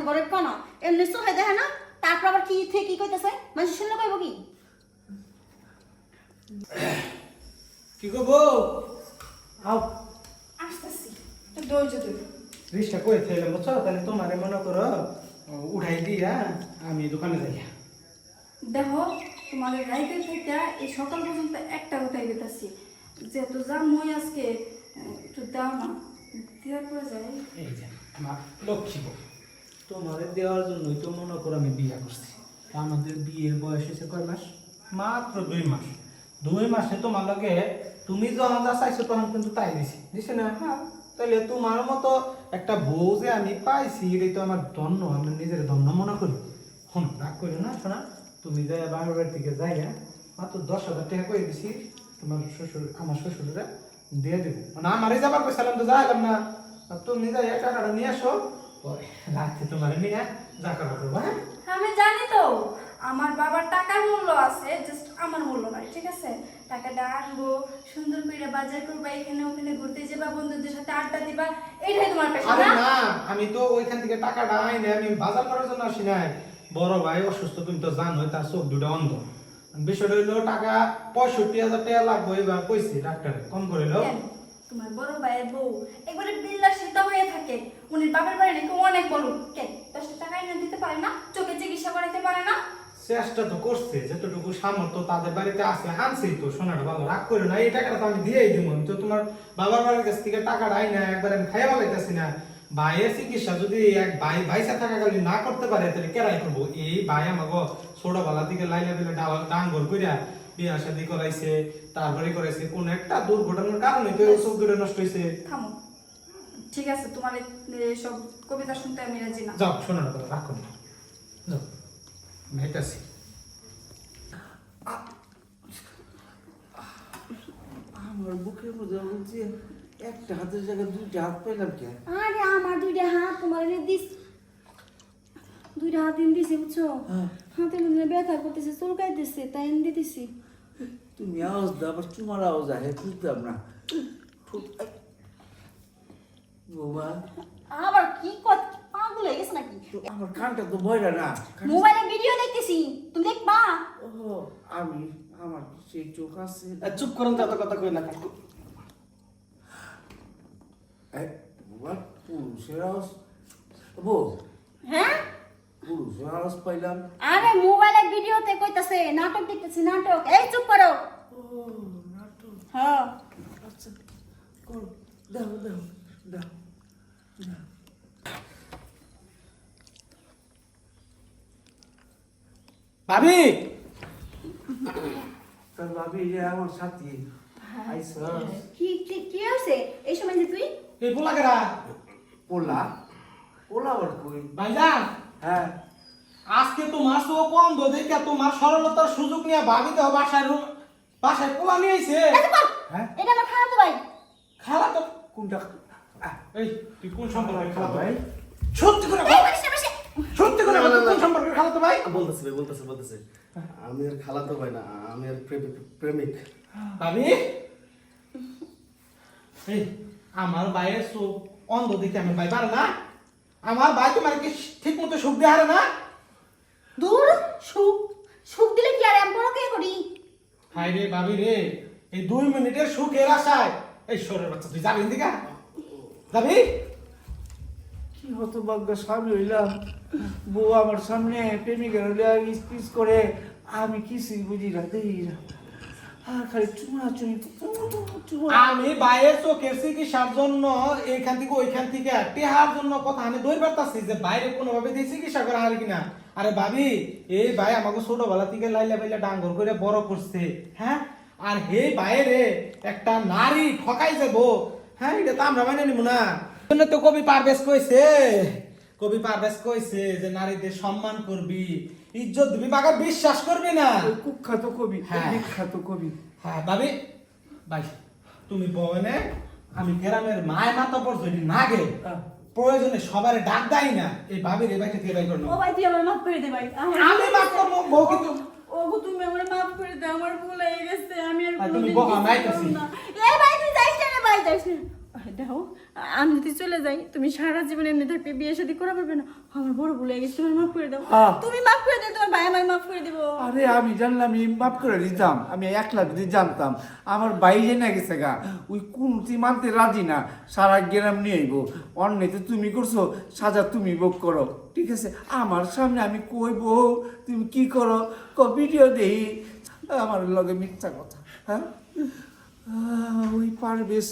ঘরে কেন এমনি চোখে দেখে না তারপর আবার কি থেকে কি কইতেছে মানুষ শুনলে কইব কি কি করবো আও আসতেছি তো ধৈর্য ধরে রিক্সা করে ফেলে বুঝছো তাহলে তোমার মনে করো উঠাই দিয়া আমি দোকানে যাই দেখো তোমাদের রাইতে থেকে এই সকাল পর্যন্ত একটা কথাই বেতাছি যেহেতু যা মই আজকে একটু দাও না দেওয়ার পরে যাই এই যে আমার লক্ষ্মী বউ তোমার দেওয়ার জন্যই তো মনে করো আমি বিয়ে করছি আমাদের বিয়ের বয়স হয়েছে কয় মাস মাত্র 2 মাস 2 মাসে তোমার লগে তুমি যখন যা চাইছো তখন কিন্তু তাই দিছি না হ্যাঁ তাহলে তোমার মতো একটা বউ যে আমি পাইছি এটাই তো আমার ধন্য আমি নিজের ধন্য মনে করি শোনো রাগ করি না শোনা তুমি যাই বাবার বাড়ি থেকে যাই মাত্র 10,000 টাকা করে দিছি তোমার শ্বশুর আমার শ্বশুররা দিয়ে দেবো মানে আমারই যাবার কইছিলাম তো যাইলাম না আর তুমি যাই টাকাটা নিয়ে আসো পরে রাত্রে তোমার নিয়ে যা করা করবো হ্যাঁ আমি জানি তো আমার বাবার টাকার মূল্য আছে জাস্ট আমার মূল্য নাই ঠিক আছে টাকাটা আনবো সুন্দর করে বাজার করবা এখানে ওখানে ঘুরতে যাবা বন্ধুদের সাথে আড্ডা দিবা এইটাই তোমার পেশা আরে না না আমি তো ওইখান থেকে টাকাটা আইনি আমি বাজার করার জন্য আসি নাই বড় ভাই অসুস্থ তুমি তো জানো তার চোখ দুটো অন্ধ বিষয়টা হইলো টাকা 65,000 টাকা লাগবে এবার কইছি ডাক্তারে কম করে লো কেন? তোমার বড় ভাইয়ের বউ একবারে বিলাসিতা হয়ে থাকে উনি বাবার বাড়ি নাকি অনেক বড় কেন 10 টাকা এনে দিতে পারে না চোখে চিকিৎসা করাতে পারে না চেষ্টা তো করছে যতটুকু সামর্থ্য তাদের বাড়িতে আছে আনছেই তো সোনাটা বাবা রাগ করে না এই টাকাটা তো আমি দিয়েই দিব তো তোমার বাবার বাড়ির কাছ থেকে টাকাটা আই না একবার আমি খাইয়া বলাইতেছি না ভাইয়ের চিকিৎসা যদি এক ভাই ভাইসা থাকাকালীন না করতে পারে তাহলে কেরাই করবো এই ভাই আমাকে ছোটবেলা থেকে লাইলা বেলা ডাঙ্গর কইরা বিয়া শাদি করাইছে তারপরে করাইছে কোন একটা দুর্ঘটনার কারণে তো চোখ দুটো নষ্ট হয়েছে থামো ঠিক আছে তোমার সব কবিতা শুনতে আমি রাজি না যাও শোনার কথা রাখো না যাও মেটাছি আমার বুকের মধ্যে বলছি একটা হাতের জায়গায় 2টা হাত পেলাম কে আরে আমার দুইটা হাত তোমার এনে দিস দুইটা হাত এনে দিছি বুঝছো হাতের মধ্যে ব্যথা করতেছে চুলকাইতেছে তাই এনে দিতেছি তুমি আওয়াজ দাও আবার তোমার আওয়াজ আহে বুঝতাম না বাবা আবার কি পাগল হয়ে গেছে নাকি আমার কানটা তো ভয়রা না মোবাইলে ভিডিও দেখতেছি তুমি দেখবা ও আমি আমার সেই চোখ আছে চুপ করুন তো এত কথা কই না বাবা পুরুষের আওয়াজ বউ হ্যাঁ পুরুষের আওয়াজ পাইলাম আরে মোবাইলে ভিডিওতে কইতাছে নাটক দেখতেছি নাটক এই চুপ করো ও নাটক হ্যাঁ আচ্ছা করো দাও দাও দাও দাও ভাবি তার ভাবি যে আমার সাথী আইসা কি কি কি আছে এই সময় যে তুই এই পোলা কেরা পোলা পোলা আবার কই ভাইজান হ্যাঁ আজকে তোমার চোখ অন্ধ দেখে তোমার সরলতার সুযোগ নিয়ে ভাবি তো বাসায় পোলা নিয়ে আইছে হ্যাঁ এটা আমার খালাতো ভাই খালা তো কোনটা এই তুই কোন সম্পর্কে খালা তো ভাই ভাই সত্যি করে এই বল, বসে বসে সত্যি করে বল, তুই কোন সম্পর্কে খালা তো ভাই বলতেছে আমি আর খালাতো ভাই না আমি আর প্রেমিক ভাবি এই আমার ভাইয়ের চোখ অন্ধ দেখে আমার ভাই পারে না আমার ভাই তোমার কি ঠিক মতো সুখ দিয়ে হারে না দূর সুখ সুখ দিলে কি আর এমন কে করি হাই রে ভাবি রে এই 2 মিনিটের সুখের আশায় এই সরের বাচ্চা তুই যাবি দিকা যাবি কি হতো ভাগ্য স্বামী হইলাম বউ আমার সামনে প্রেমিকের হইলে স্পিচ করে আমি কিছুই বুঝি না দেই না আর খালি চুমা চুমি আমি বাইরের চোখের চিকিৎসার জন্য এইখান থেকে ওইখান থেকে টেহার জন্য কথা আমি দৌড় পারতাছি যে বাইরে কোনোভাবে দিয়ে চিকিৎসা করা হারি কিনা আরে ভাবি এই ভাই আমাকে ছোটবেলা থেকে লাইলা বাইলা ডাঙ্গর করে বড় করছে হ্যাঁ আর হে বাইরে একটা নারী ঠকাই যাবো হ্যাঁ এটা তো আমরা মানে নিব না জন্য তো কবি পারভেজ কইছে যে নারীদের সম্মান করবি ইজ্জত দিবি বাগা বিশ্বাস করবি না কুখ্যাত কবি হ্যাঁ। বিখ্যাত কবি হ্যাঁ ভাবি ভাই তুমি বনে আমি গ্রামের মায় মাতাপর যদি না গে প্রয়োজনে সবারে ডাক দেয় না এই ভাবির এই বাইকে দিয়ে বাই করনো ও ভাই তুই আমার মাফ করে দে ভাই আমি মাফ করবো বউ কিন্তু ও গো তুমি আমার মাফ করে দে আমার ভুল হয়ে গেছে আমি আর আর তুমি কোনোদিন বকা কিছু নাই করব কাছি। না। এই ভাই তুই যাইস না রে ভাই যাইস না দেখো আমি যদি চলে যাই তুমি সারা জীবন এমনি থাকবে, বিয়ে শাদী করা পারবে না। আমার বড় ভুল হয়ে গেছে, তুমি মাফ করে দাও। তুমি মাফ করে দাও, তোমার ভাই আমায় মাফ করে দেবো। আরে আমি জানলাম আমি মাফ করে দিতাম, আমি 1 লাখ যদি জানতাম। আমার ভাই জেনে গেছে গা, ওই কোনটি মানতে রাজি না, সারা গ্রাম নিয়ে আইব। অন্যতে তুমি করছো, সাজা তুমি ভোগ করো, ঠিক আছে? আমার সামনে আমি কইব তুমি কি করো, ভিডিও দেই আমার লগে মিথ্যা কথা। হ্যাঁ ওই পারবেশ